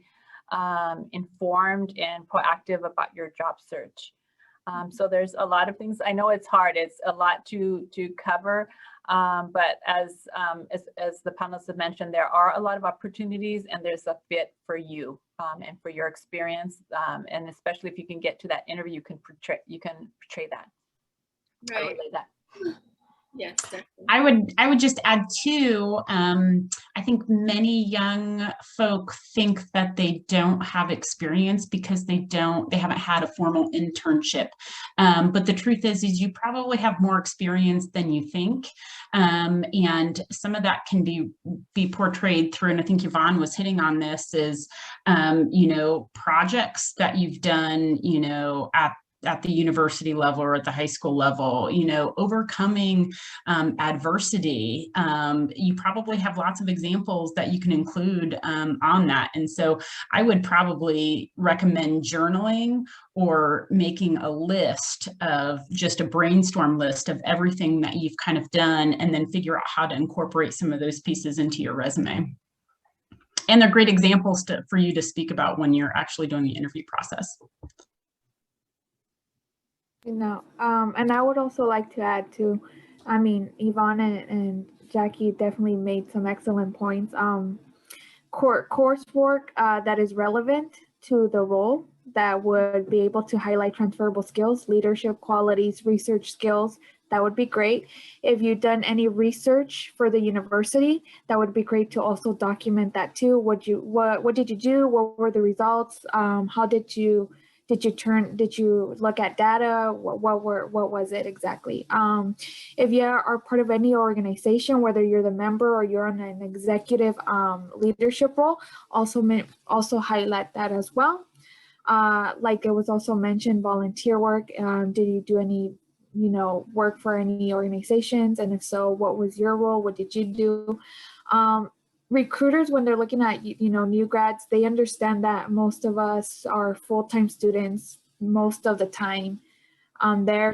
informed and proactive about your job search. So there's a lot of things. I know it's hard. It's a lot to cover, but as the panelists have mentioned, there are a lot of opportunities, and there's a fit for you and for your experience, and especially if you can get to that interview, you can portray that. Right. Or relay that. Yes, definitely. I would just add too, I think many young folk think that they don't have experience because they haven't had a formal internship. But the truth is you probably have more experience than you think. And some of that can be portrayed through, and I think Yvonne was hitting on this, is, projects that you've done, at the university level or at the high school level, overcoming adversity. You probably have lots of examples that you can include on that. And so I would probably recommend journaling or making a list of just a brainstorm list of everything that you've kind of done, and then figure out how to incorporate some of those pieces into your resume. And they're great examples for you to speak about when you're actually doing the interview process. And I would also like to add too, I mean, Yvonne and Jackie definitely made some excellent points. Coursework that is relevant to the role, that would be able to highlight transferable skills, leadership qualities, research skills. That would be great. If you've done any research for the university, that would be great to also document that too. What did you do? What were the results? How did you look at data? What was it exactly? If you are part of any organization, whether you're the member or you're on an executive leadership role, also highlight that as well. Like it was also mentioned, volunteer work. Did you do any work for any organizations? And if so, what was your role? What did you do? Recruiters, when they're looking at new grads, they understand that most of us are full-time students most of the time.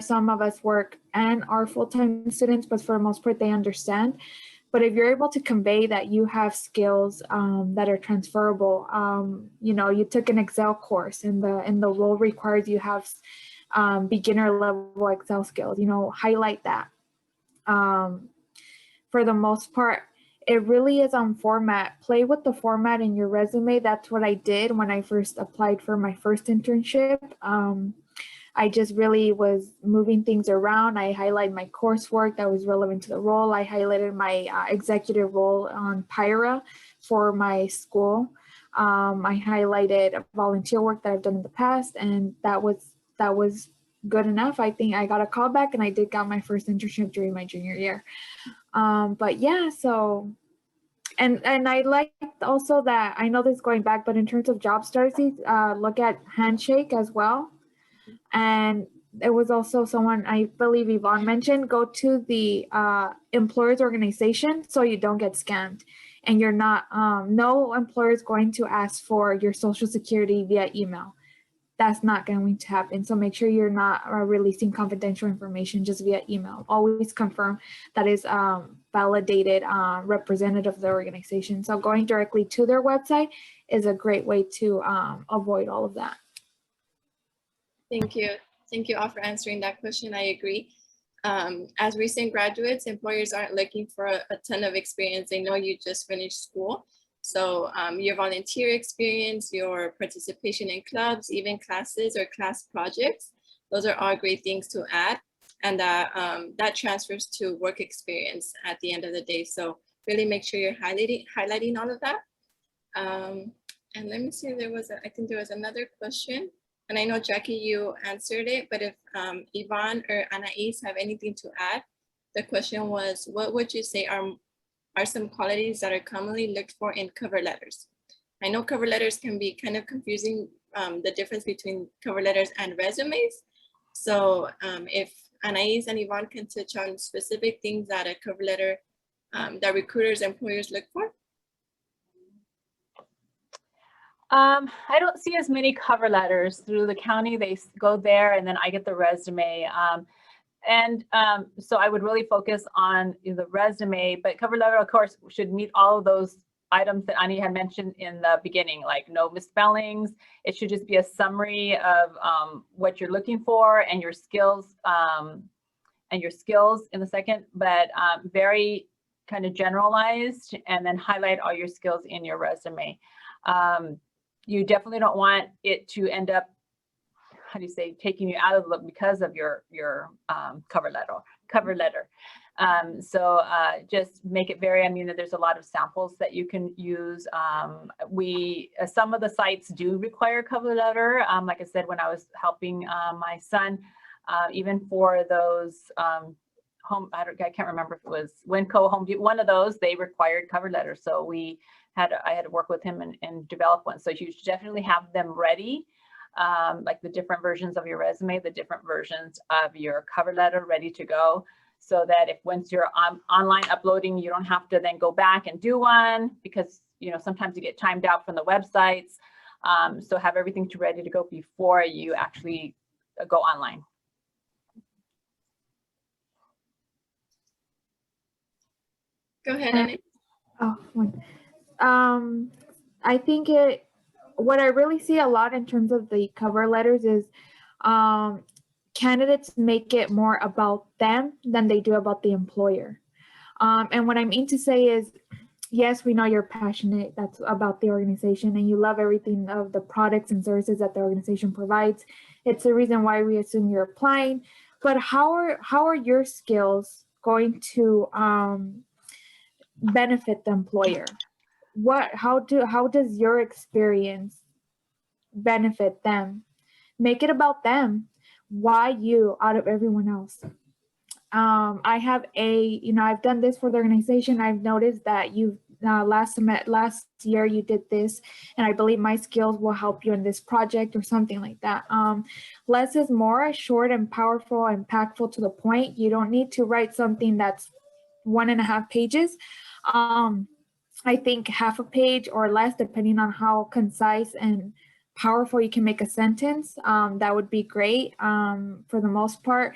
Some of us work and are full-time students, but for the most part they understand. But if you're able to convey that you have skills that are transferable, you took an Excel course and the role requires you have beginner level Excel skills, highlight that. For the most part, it really is on format. Play with the format in your resume. That's what I did when I first applied for my first internship. I just really was moving things around. I highlighted my coursework that was relevant to the role. I highlighted my executive role on PIRA for my school. I highlighted volunteer work that I've done in the past, and that was good enough. I think I got a call back, and I did got my first internship during my junior year. But yeah, so, and I like also that, I know this is going back, but in terms of job strategies, look at Handshake as well. And it was also someone, I believe Yvonne mentioned, go to the employer's organization so you don't get scammed. And you're not, no employer is going to ask for your social security via email. That's not going to happen. So make sure you're not releasing confidential information just via email. Always confirm that is validated representative of the organization. So going directly to their website is a great way to avoid all of that. Thank you. Thank you all for answering that question. I agree. As recent graduates, employers aren't looking for a ton of experience. They know you just finished school. So your volunteer experience, your participation in clubs, even classes or class projects, those are all great things to add. And that transfers to work experience at the end of the day. So really make sure you're highlighting all of that. And let me see, I think there was another question. And I know, Jackie, you answered it, but if Yvonne or Anais have anything to add, the question was, what would you say are some qualities that are commonly looked for in cover letters? I know cover letters can be kind of confusing, the difference between cover letters and resumes. So if Anais and Yvonne can touch on specific things that a cover letter, that recruiters, employers look for. I don't see as many cover letters through the county. They go there and then I get the resume. So I would really focus on the resume, but cover letter, of course, should meet all of those items that Ani had mentioned in the beginning, like no misspellings. It should just be a summary of what you're looking for and your skills in the second, but very kind of generalized, and then highlight all your skills in your resume. You definitely don't want it to end up, how do you say, taking you out of the look because of your cover letter. So just make it very, there's a lot of samples that you can use. Some of the sites do require cover letter. Like I said, when I was helping my son, even for those I can't remember if it was Winco, Home Depot, one of those, they required cover letters. So I had to work with him and develop one. So you should definitely have them ready. Like the different versions of your resume, the different versions of your cover letter ready to go, so that if once you're online uploading, you don't have to then go back and do one, because sometimes you get timed out from the websites. So have everything ready to go before you actually go online. Go ahead, Annie. I think what I really see a lot in terms of the cover letters is candidates make it more about them than they do about the employer. And what I mean to say is, yes, we know you're passionate that's about the organization and you love everything of the products and services that the organization provides. It's the reason why we assume you're applying. But how are your skills going to benefit the employer? How does your experience benefit them? Make it about them. Why you out of everyone else? I have I've done this for the organization. I've noticed that you last year you did this, and I believe my skills will help you in this project or something like that. Less is more, short and powerful, impactful, to the point. You don't need to write something that's 1.5 pages. I think half a page or less, depending on how concise and powerful you can make a sentence. That would be great for the most part.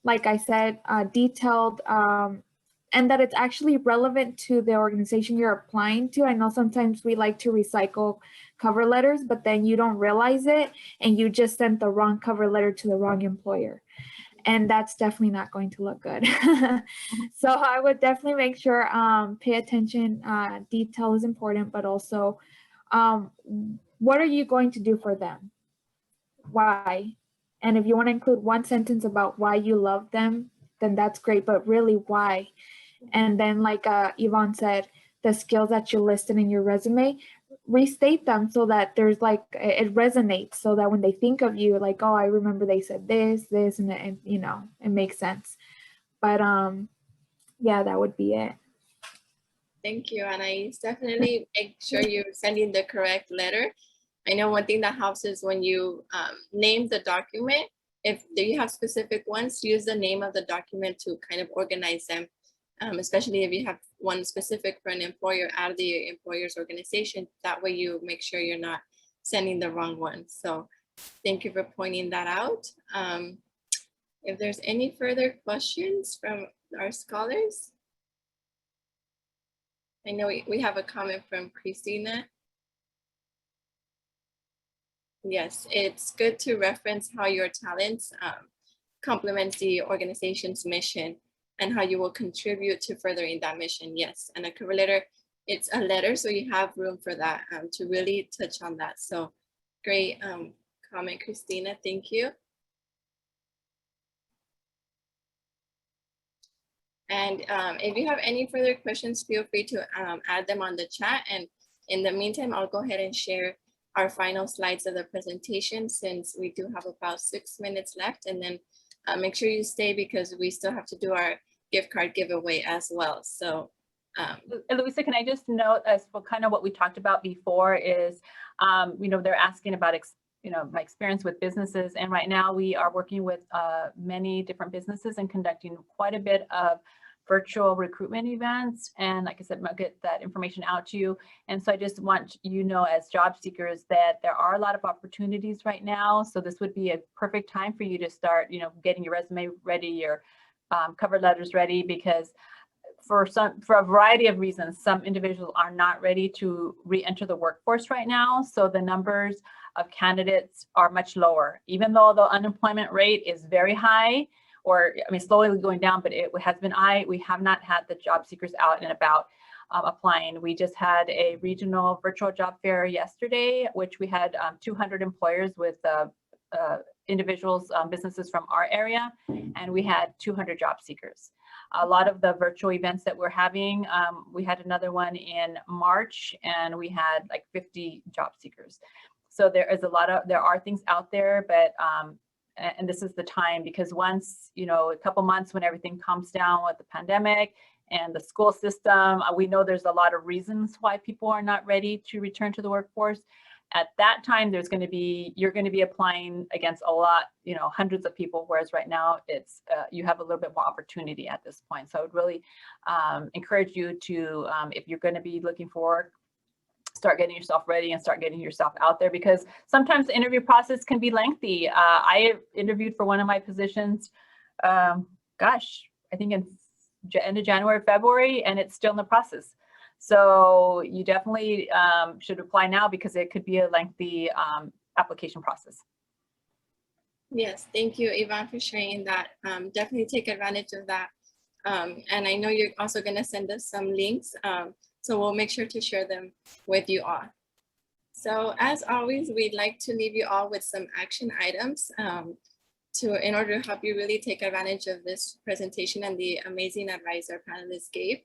Like I said, detailed, and that it's actually relevant to the organization you're applying to. I know sometimes we like to recycle cover letters, but then you don't realize it and you just sent the wrong cover letter to the wrong employer. And that's definitely not going to look good. So I would definitely make sure, pay attention. Detail is important, but also what are you going to do for them? Why? And if you want to include one sentence about why you love them, then that's great, but really why? And then like Yvonne said, the skills that you listed in your resume, restate them so that there's like, it resonates, so that when they think of you, like, oh, I remember they said this, and it makes sense. But yeah, that would be it. Thank you, Anais. Definitely make sure you're sending the correct letter. I know one thing that helps is when you name the document, if you have specific ones, use the name of the document to kind of organize them, especially if you have one specific for an employer out of the employer's organization. That way you make sure you're not sending the wrong one. So thank you for pointing that out. If there's any further questions from our scholars. I know we have a comment from Christina. Yes, it's good to reference how your talents complement the organization's mission and how you will contribute to furthering that mission. Yes, and a cover letter, it's a letter, so you have room for that to really touch on that. So great comment, Christina, thank you. And if you have any further questions, feel free to add them on the chat. And in the meantime, I'll go ahead and share our final slides of the presentation, since we do have about 6 minutes left. And then make sure you stay, because we still have to do our gift card giveaway as well. So Luisa, can I just note, as for kind of what we talked about before, is they're asking about my experience with businesses, and right now we are working with many different businesses and conducting quite a bit of virtual recruitment events. And like I said, I'll get that information out to you. And so I just want as job seekers, that there are a lot of opportunities right now. So this would be a perfect time for you to start, getting your resume ready, your cover letters ready, because for a variety of reasons, some individuals are not ready to re-enter the workforce right now. So the numbers of candidates are much lower, even though the unemployment rate is very high, or slowly going down, but it has been high. We have not had the job seekers out and about applying. We just had a regional virtual job fair yesterday, which we had 200 employers with individuals, businesses from our area, and we had 200 job seekers. A lot of the virtual events that we're having, we had another one in March, and we had like 50 job seekers. So there are things out there, but and this is the time, because once, a couple months when everything calms down with the pandemic and the school system, we know there's a lot of reasons why people are not ready to return to the workforce. At that time, you're going to be applying against a lot, hundreds of people, whereas right now it's you have a little bit more opportunity at this point. So I would really encourage you to, if you're going to be looking for work, start getting yourself ready and start getting yourself out there, because sometimes the interview process can be lengthy. I interviewed for one of my positions, I think in end of January, February, and it's still in the process. So you definitely should apply now, because it could be a lengthy application process. Yes, thank you, Yvonne, for sharing that. Definitely take advantage of that And I know you're also going to send us some links. So we'll make sure to share them with you all. So as always, we'd like to leave you all with some action items in order to help you really take advantage of this presentation and the amazing advice our panelists gave,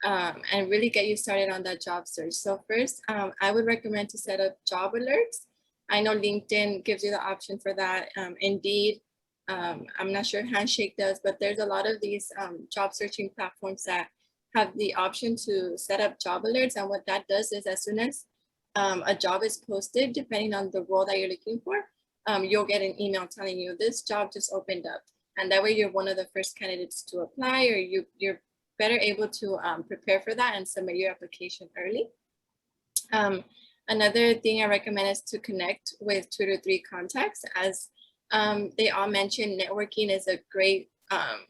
and really get you started on that job search. So first, I would recommend to set up job alerts. I know LinkedIn gives you the option for that. Indeed, I'm not sure Handshake does, but there's a lot of these job searching platforms that have the option to set up job alerts. And what that does is as soon as a job is posted, depending on the role that you're looking for, you'll get an email telling you this job just opened up. And that way you're one of the first candidates to apply, or you're better able to prepare for that and submit your application early. Another thing I recommend is to connect with 2 to 3 contacts. As they all mentioned, networking is a great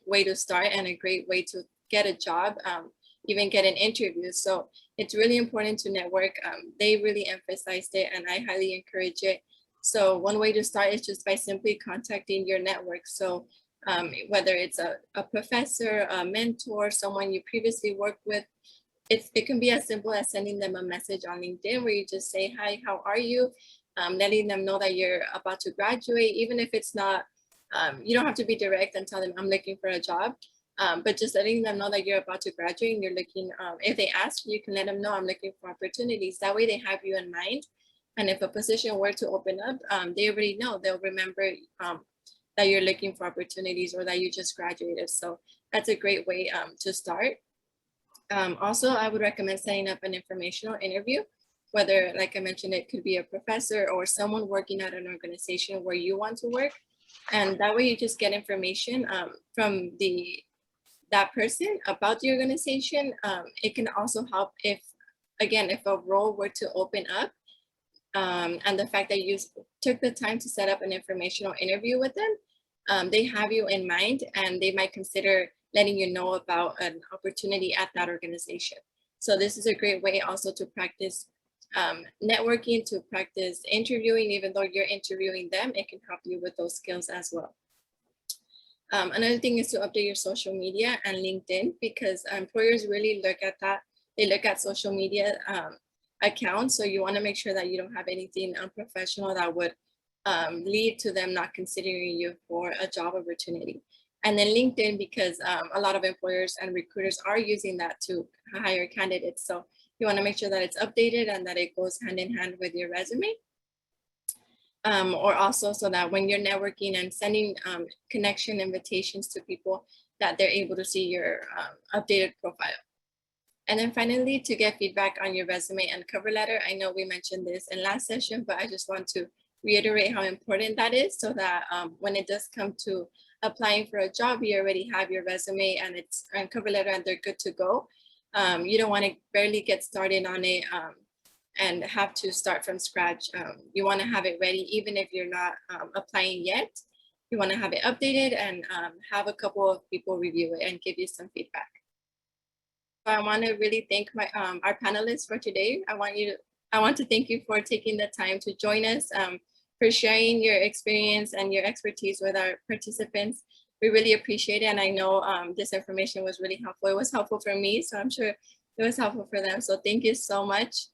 way to start and a great way to get a job, even get an interview. So it's really important to network. They really emphasized it, and I highly encourage it. So one way to start is just by simply contacting your network. So whether it's a professor, a mentor, someone you previously worked with, it can be as simple as sending them a message on LinkedIn where you just say, hi, how are you? Letting them know that you're about to graduate, even if it's not, you don't have to be direct and tell them I'm looking for a job, but just letting them know that you're about to graduate and you're looking, if they ask, you can let them know I'm looking for opportunities. That way they have you in mind. And if a position were to open up, they already know, they'll remember that you're looking for opportunities or that you just graduated. So that's a great way to start. Also, I would recommend setting up an informational interview, whether, like I mentioned, it could be a professor or someone working at an organization where you want to work. And that way you just get information from that person about the organization. It can also help if a role were to open up, and the fact that you took the time to set up an informational interview with them, they have you in mind and they might consider letting you know about an opportunity at that organization. So this is a great way also to practice networking, to practice interviewing. Even though you're interviewing them, it can help you with those skills as well. Another thing is to update your social media and LinkedIn, because employers really look at that. They look at social media accounts. So you want to make sure that you don't have anything unprofessional that would lead to them not considering you for a job opportunity. And then LinkedIn, because a lot of employers and recruiters are using that to hire candidates. So you want to make sure that it's updated and that it goes hand in hand with your resume. Or also so that when you're networking and sending connection invitations to people, that they're able to see your updated profile. And then finally, to get feedback on your resume and cover letter. I know we mentioned this in last session, but I just want to reiterate how important that is, so that when it does come to applying for a job, you already have your resume and cover letter and they're good to go. You don't want to barely get started on it and have to start from scratch. You want to have it ready, even if you're not applying yet. You want to have it updated and have a couple of people review it and give you some feedback. I want to really thank our panelists for today. I want to thank you for taking the time to join us, for sharing your experience and your expertise with our participants. We really appreciate it. And I know this information was really helpful. It was helpful for me, so I'm sure it was helpful for them. So thank you so much.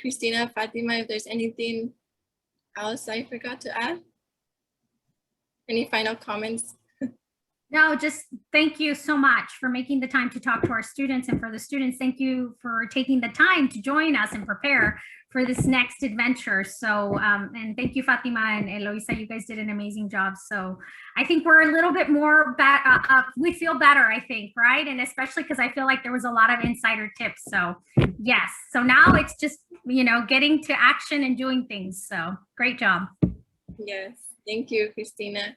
Christina, Fatima, if there's anything else I forgot to add? Any final comments? No, just thank you so much for making the time to talk to our students, and for the students, thank you for taking the time to join us and prepare for this next adventure. So, and thank you, Fatima and Eloisa, you guys did an amazing job. So I think we're a little bit more, we feel better, I think, right? And especially because I feel like there was a lot of insider tips. So yes, so now it's just, getting to action and doing things. So great job. Yes, thank you, Christina.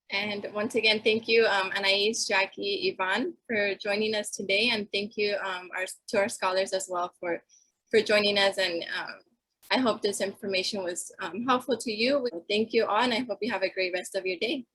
And once again, thank you, Anais, Jackie, Yvonne, for joining us today. And thank you to our scholars as well for joining us. And I hope this information was helpful to you. Thank you all, and I hope you have a great rest of your day.